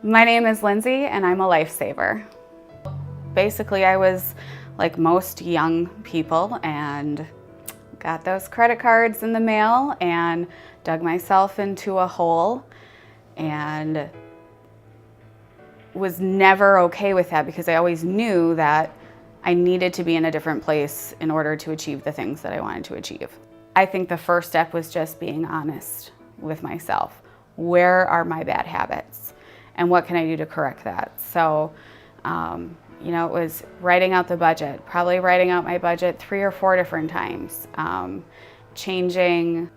My name is Lyndsi and I'm a Lifesaver. Basically, I was like most young people and got those credit cards in the mail and dug myself into a hole and was never okay with that because I always knew that I needed to be in a different place in order to achieve the things that I wanted to achieve. I think the first step was just being honest with myself. Where are my bad habits? And what can I do to correct that? So, it was writing out the budget, probably writing out my budget 3 or 4 different times, changing,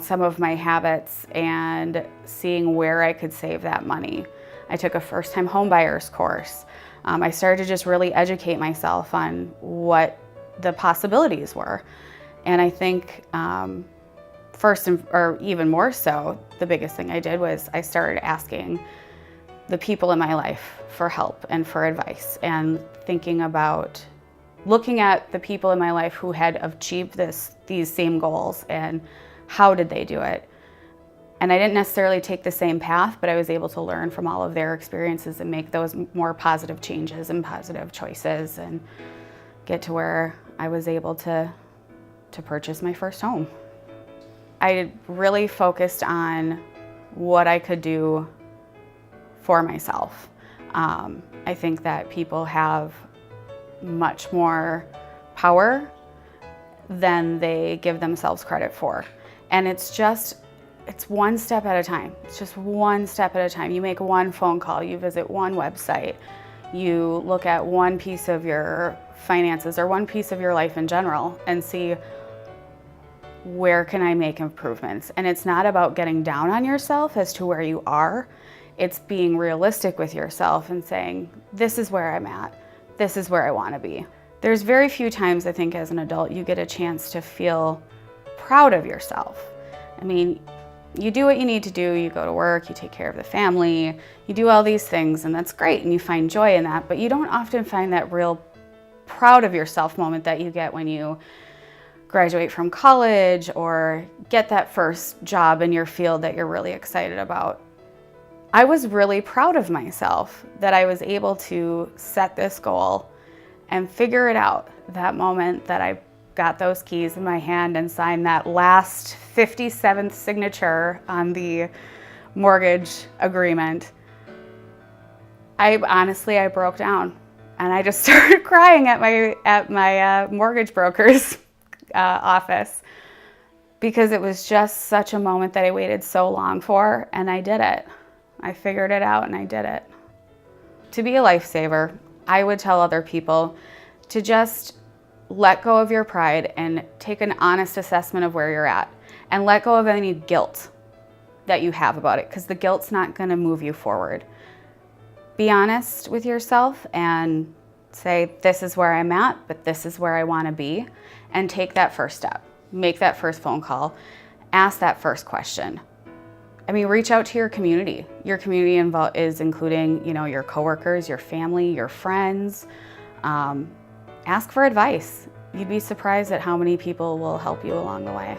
some of my habits and seeing where I could save that money. I took a first-time homebuyer's course. I started to just really educate myself on what the possibilities were. And I think or even more so, the biggest thing I did was I started asking the people in my life for help and for advice, and thinking about looking at the people in my life who had achieved these same goals and how did they do it. And I didn't necessarily take the same path, but I was able to learn from all of their experiences and make those more positive changes and positive choices and get to where I was able to purchase my first home. I really focused on what I could do for myself. I think that people have much more power than they give themselves credit for. And it's one step at a time. It's just one step at a time. You make one phone call, you visit one website, you look at one piece of your finances or one piece of your life in general and see, where can I make improvements? And it's not about getting down on yourself as to where you are. It's being realistic with yourself and saying, this is where I'm at. This is where I want to be. There's very few times, I think, as an adult, you get a chance to feel proud of yourself. I mean, you do what you need to do. You go to work, you take care of the family, you do all these things, and that's great, and you find joy in that, but you don't often find that real proud of yourself moment that you get when you graduate from college or get that first job in your field that you're really excited about. I was really proud of myself that I was able to set this goal and figure it out. That moment that I got those keys in my hand and signed that last 57th signature on the mortgage agreement, I broke down and I just started crying at my mortgage broker's office, because it was just such a moment that I waited so long for, and I did it. I figured it out and I did it. To be a lifesaver, I would tell other people to just let go of your pride and take an honest assessment of where you're at, and let go of any guilt that you have about it, because the guilt's not going to move you forward. Be honest with yourself and say, this is where I'm at, but this is where I want to be, and take that first step. Make that first phone call. Ask that first question. Reach out to your community. Your community is including, your coworkers, your family, your friends. Ask for advice. You'd be surprised at how many people will help you along the way.